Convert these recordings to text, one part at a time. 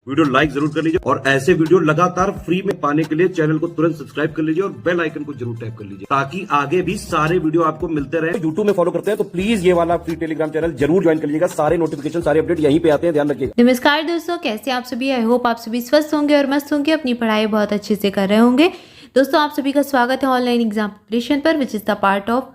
Video like जरूर कर लीजिए और ऐसे वीडियो लगातार फ्री में पाने के लिए चैनल को तुरंत सब्सक्राइब कर लीजिए और बेल आइकन को जरूर टैप कर लीजिए ताकि आगे भी सारे वीडियो आपको मिलते रहे। यूट्यूब में फॉलो करते हैं तो प्लीज ये वाला फ्री टेलीग्राम चैनल जरूर ज्वाइन कर लीजिएगा। सारे नोटिफिकेशन सारे अपडेट यहीं पे आते हैं, ध्यान रखिएगा। नमस्कार दोस्तों, कैसे आप सभी। आई होप आप सभी स्वस्थ होंगे और मस्त होंगे, अपनी पढ़ाई बहुत अच्छे से कर रहे होंगे। दोस्तों, आप सभी का स्वागत है ऑनलाइन एग्जाम प्रिपरेशन पर, which is the part of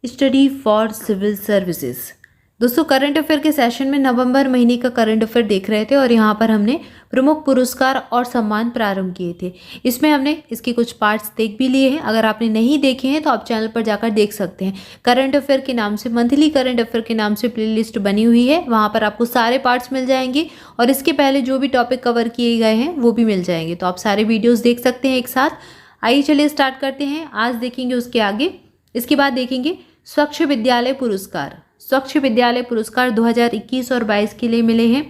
study for civil services. दोस्तों, करंट अफेयर के सेशन में नवंबर महीने का करंट अफेयर देख रहे थे और यहाँ पर हमने प्रमुख पुरस्कार और सम्मान प्रारंभ किए थे। इसमें हमने इसके कुछ पार्ट्स देख भी लिए हैं। अगर आपने नहीं देखे हैं तो आप चैनल पर जाकर देख सकते हैं। करंट अफेयर के नाम से, मंथली करंट अफेयर के नाम से प्लेलिस्ट बनी हुई है, वहाँ पर आपको सारे पार्ट्स मिल जाएंगे और इसके पहले जो भी टॉपिक कवर किए गए हैं वो भी मिल जाएंगे। तो आप सारे वीडियोज़ देख सकते हैं एक साथ। आइए चलिए स्टार्ट करते हैं। आज देखेंगे उसके आगे, इसके बाद देखेंगे स्वच्छ विद्यालय पुरस्कार। स्वच्छ विद्यालय पुरस्कार 2021 और 22 के लिए मिले हैं।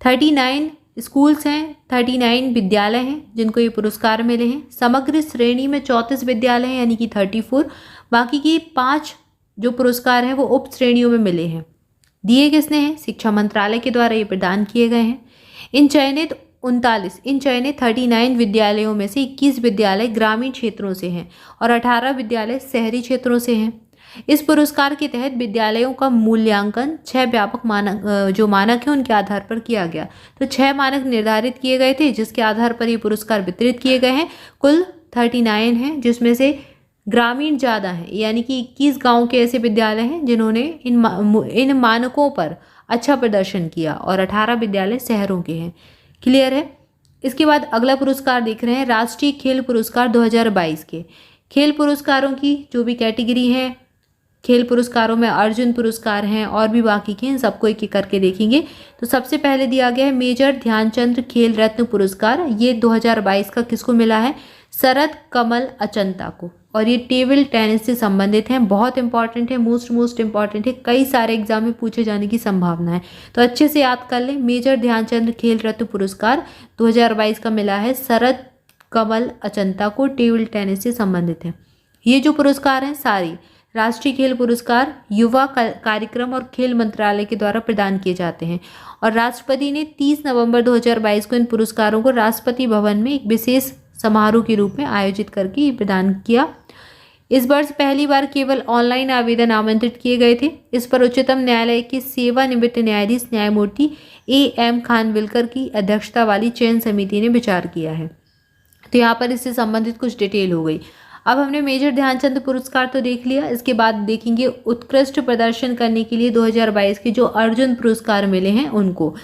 39 स्कूल्स हैं, 39 विद्यालय हैं जिनको ये पुरस्कार मिले हैं। समग्र श्रेणी में 34 विद्यालय हैं यानी कि 34। बाकी की 5 जो पुरस्कार हैं वो उप श्रेणियों में मिले हैं। दिए किसने हैं? शिक्षा मंत्रालय के द्वारा ये प्रदान किए गए हैं। इन चयनित 39 विद्यालयों में से 21 विद्यालय ग्रामीण क्षेत्रों से हैं और 18 विद्यालय शहरी क्षेत्रों से हैं। इस पुरस्कार के तहत विद्यालयों का मूल्यांकन 6 व्यापक मानक हैं उनके आधार पर किया गया। तो 6 मानक निर्धारित किए गए थे जिसके आधार पर ये पुरस्कार वितरित किए गए हैं। कुल 39 हैं जिसमें से ग्रामीण ज़्यादा हैं, यानी कि 21 गाँव के ऐसे विद्यालय हैं जिन्होंने इन मानकों पर अच्छा प्रदर्शन किया और 18 विद्यालय शहरों के हैं। क्लियर है। इसके बाद अगला पुरस्कार देख रहे हैं, राष्ट्रीय खेल पुरस्कार 2022 के। खेल पुरस्कारों की जो भी कैटेगरी है, खेल पुरस्कारों में अर्जुन पुरस्कार हैं और भी बाकी के, इन सबको एक एक करके देखेंगे। तो सबसे पहले दिया गया है मेजर ध्यानचंद खेल रत्न पुरस्कार। ये 2022 का किसको मिला है? शरद कमल अचंता को। और ये टेबल टेनिस से संबंधित हैं। बहुत इंपॉर्टेंट है, मोस्ट इंपॉर्टेंट है, कई सारे एग्जाम में पूछे जाने की संभावना है, तो अच्छे से याद कर लें। मेजर ध्यानचंद खेल रत्न पुरस्कार 2022 का मिला है शरद कमल अचंता को, टेबल टेनिस से संबंधित है। ये जो पुरस्कार हैं सारी राष्ट्रीय खेल पुरस्कार युवा कार्यक्रम और खेल मंत्रालय के द्वारा प्रदान किए जाते हैं और राष्ट्रपति ने 30 नवंबर 2022 को इन पुरस्कारों को राष्ट्रपति भवन में एक विशेष समारोह के रूप में आयोजित करके प्रदान किया। इस वर्ष पहली बार केवल ऑनलाइन आवेदन आमंत्रित किए गए थे। इस पर उच्चतम न्यायालय के सेवानिवृत्त न्यायाधीश न्यायमूर्ति AM खानविलकर की अध्यक्षता वाली चयन समिति ने विचार किया है। तो यहाँ पर इससे संबंधित कुछ डिटेल हो गई। अब हमने मेजर ध्यानचंद पुरस्कार तो देख लिया। इसके बाद देखेंगे उत्कृष्ट प्रदर्शन करने के लिए 2022 के जो अर्जुन पुरस्कार मिले हैं उनको।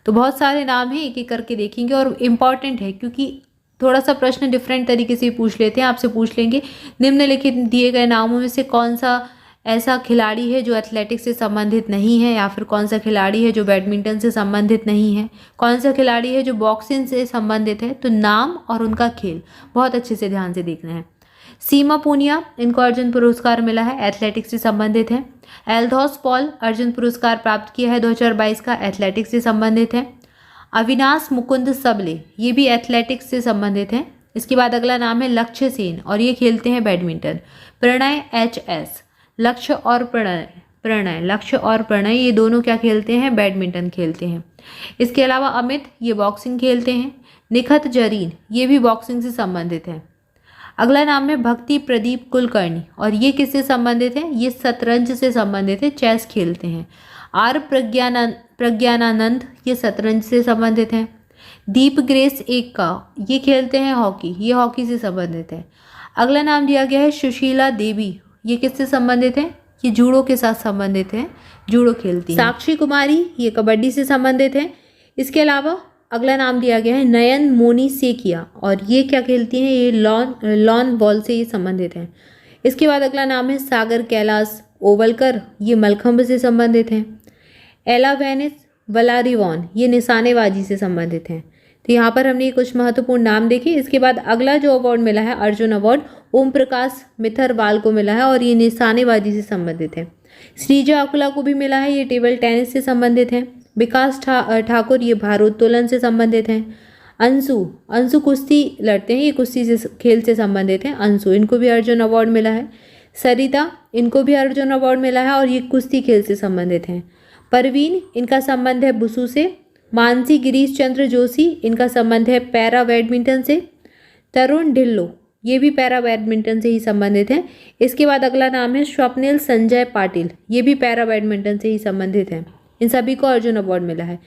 तो बहुत सारे नाम हैं, एक एक करके देखेंगे और इम्पॉर्टेंट है क्योंकि थोड़ा सा प्रश्न डिफरेंट तरीके से पूछ लेते हैं। आपसे पूछ लेंगे निम्नलिखित दिए गए नामों में से कौन सा ऐसा खिलाड़ी है जो एथलेटिक्स से संबंधित नहीं है, या फिर कौन सा खिलाड़ी है जो बैडमिंटन से संबंधित नहीं है, कौन सा खिलाड़ी है जो बॉक्सिंग से संबंधित है। तो नाम और उनका खेल बहुत अच्छे से ध्यान से देखना है। सीमा पूनिया, इनको अर्जुन पुरस्कार मिला है, एथलेटिक्स से संबंधित है। एल्दोस पॉल अर्जुन पुरस्कार प्राप्त किया है 2022 का, एथलेटिक्स से संबंधित है। अविनाश मुकुंद सबले, ये भी एथलेटिक्स से संबंधित हैं। इसके बाद अगला नाम है लक्ष्य सेन और ये खेलते हैं बैडमिंटन। प्रणय HS, लक्ष्य और प्रणय ये दोनों क्या खेलते हैं? बैडमिंटन खेलते हैं। इसके अलावा अमित, ये बॉक्सिंग खेलते हैं। निखत जरीन, ये भी बॉक्सिंग से संबंधित है। अगला नाम है भक्ति प्रदीप कुलकर्णी और ये किससे संबंधित है? ये शतरंज से संबंधित है, चेस खेलते हैं। आर प्रज्ञानानंद, ये शतरंज से संबंधित हैं। दीप ग्रेस एक्का, ये खेलते हैं हॉकी, ये हॉकी से संबंधित है। अगला नाम दिया गया है सुशीला देवी, ये किससे संबंधित है? ये जूडो के साथ संबंधित है, जूडो खेलती है। साक्षी कुमारी, ये कबड्डी से संबंधित है। इसके अलावा अगला नाम दिया गया है नयन मोनी सेकिया और ये क्या खेलती हैं? ये लॉन बॉल से ये संबंधित हैं। इसके बाद अगला नाम है सागर कैलाश ओवलकर, ये मलखंभ से संबंधित हैं। एला वेनिस वलारिवॉन, ये निशानेबाजी से संबंधित हैं। तो यहाँ पर हमने कुछ महत्वपूर्ण नाम देखे। इसके बाद अगला जो अवार्ड मिला है अर्जुन अवार्ड, ओम प्रकाश मिथरवाल को मिला है और ये निशानेबाजी से संबंधित है। श्रीजा अकुला को भी मिला है, ये टेबल टेनिस से संबंधित है। विकास ठाकुर, ये भारोत्तोलन से संबंधित हैं। अंशु कुश्ती लड़ते हैं, ये कुश्ती से खेल से संबंधित हैं। अंशु, इनको भी अर्जुन अवार्ड मिला है। सरिता, इनको भी अर्जुन अवार्ड मिला है और ये कुश्ती खेल से संबंधित हैं। परवीन, इनका संबंध है बुसू से। मानसी गिरीश चंद्र जोशी, इनका संबंध है पैरा बैडमिंटन से। तरुण ढिल्लो, ये भी पैरा बैडमिंटन से ही संबंधित हैं। इसके बाद अगला नाम है स्वप्निल संजय पाटिल, ये भी पैरा बैडमिंटन से ही संबंधित हैं। इन सभी को अर्जुन अवार्ड मिला है।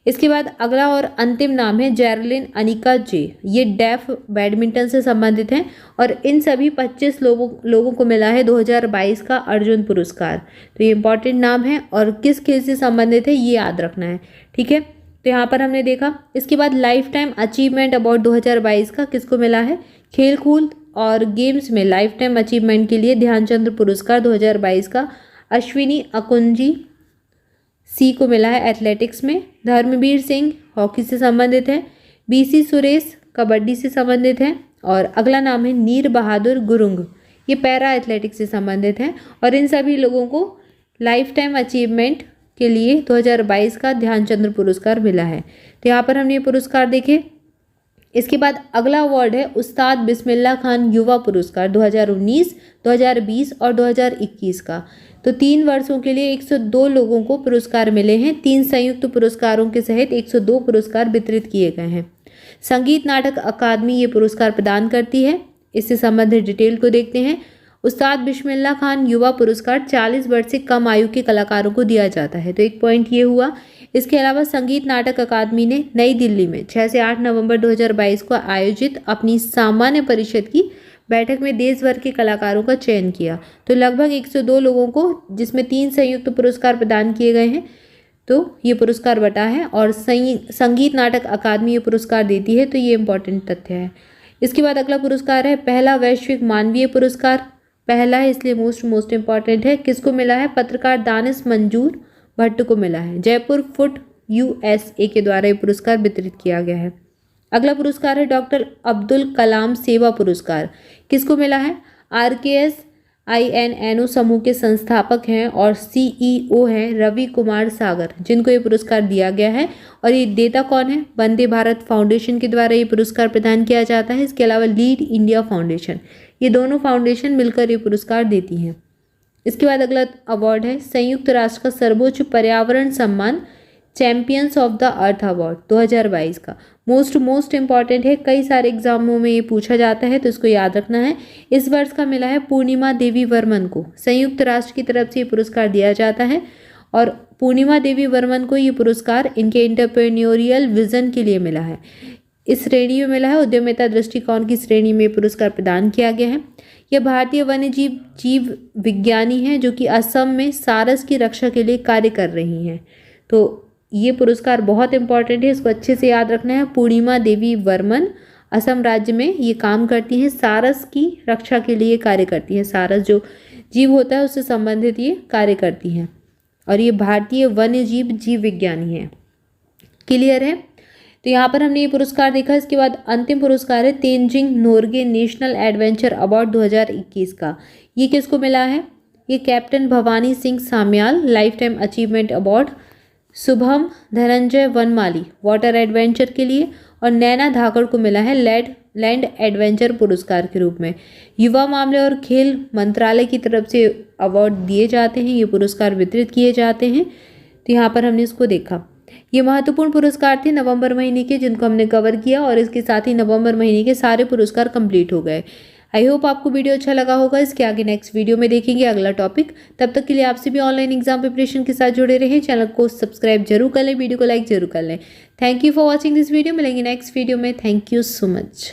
इसके बाद अगला और अंतिम नाम है जेरलिन अनिका जे, ये डेफ बैडमिंटन से संबंधित हैं और इन सभी 25 लोगों को मिला है 2022 का अर्जुन पुरस्कार। तो ये इंपॉर्टेंट नाम है और किस खेल से संबंधित है ये याद रखना है, ठीक है। तो यहाँ पर हमने देखा। इसके बाद लाइफ टाइम अचीवमेंट अवार्ड 2022 का किसको मिला है? खेल कूद और गेम्स में लाइफ टाइम अचीवमेंट के लिए ध्यानचंद्र पुरस्कार 2022 का अश्विनी अकुंजी सी को मिला है एथलेटिक्स में। धर्मवीर सिंह हॉकी से संबंधित है। बीसी सुरेश कबड्डी से संबंधित है। और अगला नाम है नीर बहादुर गुरुंग, ये पैरा एथलेटिक्स से संबंधित है और इन सभी लोगों को लाइफ टाइम अचीवमेंट के लिए 2022 का ध्यानचंद्र पुरस्कार मिला है। तो यहाँ पर हमने ये पुरस्कार देखे। इसके बाद अगला अवार्ड है उस्ताद बिस्मिल्लाह खान युवा पुरस्कार 2019, 2020 और 2021 का। तो 3 वर्षों के लिए 102 लोगों को पुरस्कार मिले हैं। 3 संयुक्त पुरस्कारों के सहित 102 पुरस्कार वितरित किए गए हैं। संगीत नाटक अकादमी ये पुरस्कार प्रदान करती है। इससे संबंधित डिटेल को देखते हैं। उस्ताद बिस्मिल्लाह खान युवा पुरस्कार 40 वर्ष से कम आयु के कलाकारों को दिया जाता है, तो एक पॉइंट ये हुआ। इसके अलावा संगीत नाटक अकादमी ने नई दिल्ली में 6 से 8 नवंबर 2022 को आयोजित अपनी सामान्य परिषद की बैठक में देश भर के कलाकारों का चयन किया। तो लगभग 102 लोगों को, जिसमें 3 संयुक्त पुरस्कार प्रदान किए गए हैं, तो ये पुरस्कार बटा है और संगीत नाटक अकादमी ये पुरस्कार देती है, तो ये इंपॉर्टेंट तथ्य है। इसके बाद अगला पुरस्कार है पहला वैश्विक मानवीय पुरस्कार। पहला है इसलिए मोस्ट इंपॉर्टेंट है। किसको मिला है? पत्रकार दानिश मंजूर भट्ट को मिला है। जयपुर फुट USA के द्वारा ये पुरस्कार वितरित किया गया है। अगला पुरस्कार है डॉक्टर अब्दुल कलाम सेवा पुरस्कार। किसको मिला है? RKS INNO समूह के संस्थापक हैं और CEO हैं रवि कुमार सागर, जिनको ये पुरस्कार दिया गया है। और ये देता कौन है? वंदे भारत फाउंडेशन के द्वारा ये पुरस्कार प्रदान किया जाता है। इसके अलावा लीड इंडिया फाउंडेशन, ये दोनों फाउंडेशन मिलकर ये पुरस्कार देती हैं। इसके बाद अगला अवार्ड है संयुक्त राष्ट्र का सर्वोच्च पर्यावरण सम्मान champions of the earth award 2022 का। मोस्ट इंपॉर्टेंट है, कई सारे एग्जामों में ये पूछा जाता है, तो इसको याद रखना है। इस वर्ष का मिला है पूर्णिमा देवी वर्मन को। संयुक्त राष्ट्र की तरफ से ये पुरस्कार दिया जाता है और पूर्णिमा देवी वर्मन को ये पुरस्कार इनके इंटरप्रेन्योरियल विजन के लिए मिला है। इस श्रेणी में मिला है, उद्यमिता दृष्टिकोण की श्रेणी में पुरस्कार प्रदान किया गया है। यह भारतीय वन्य जीव विज्ञानी हैं जो कि असम में सारस की रक्षा के लिए कार्य कर रही हैं। तो ये पुरस्कार बहुत इंपॉर्टेंट है, इसको अच्छे से याद रखना है। पूर्णिमा देवी वर्मन असम राज्य में ये काम करती हैं, सारस की रक्षा के लिए कार्य करती हैं। सारस जो जीव होता है उससे संबंधित ये कार्य करती हैं और ये भारतीय वन्य जीव विज्ञानी है। क्लियर है? तो यहाँ पर हमने ये पुरस्कार देखा। इसके बाद अंतिम पुरस्कार है Tenzing Norgay national adventure award 2021 का। ये किसको मिला है? ये captain Bhawani Singh Samyal life time achievement award, Shubham Dhananjay Vanmali water adventure के लिए और नैना धाकड़ को मिला है लैंड एडवेंचर पुरस्कार के रूप में। युवा मामले और खेल मंत्रालय की तरफ से अवार्ड दिए जाते हैं, ये पुरस्कार वितरित किए जाते हैं। तो यहाँ पर हमने इसको देखा। ये महत्वपूर्ण पुरस्कार थे नवंबर महीने के, जिनको हमने कवर किया और इसके साथ ही नवंबर महीने के सारे पुरस्कार कंप्लीट हो गए। आई होप आपको वीडियो अच्छा लगा होगा। इसके आगे नेक्स्ट वीडियो में देखेंगे अगला टॉपिक। तब तक के लिए आपसे भी ऑनलाइन एग्जाम प्रिपरेशन के साथ जुड़े रहें। चैनल को सब्सक्राइब जरूर कर लें, वीडियो को लाइक जरूर कर लें। Thank you for watching this video. मिलेंगे नेक्स्ट वीडियो में। Thank you so much.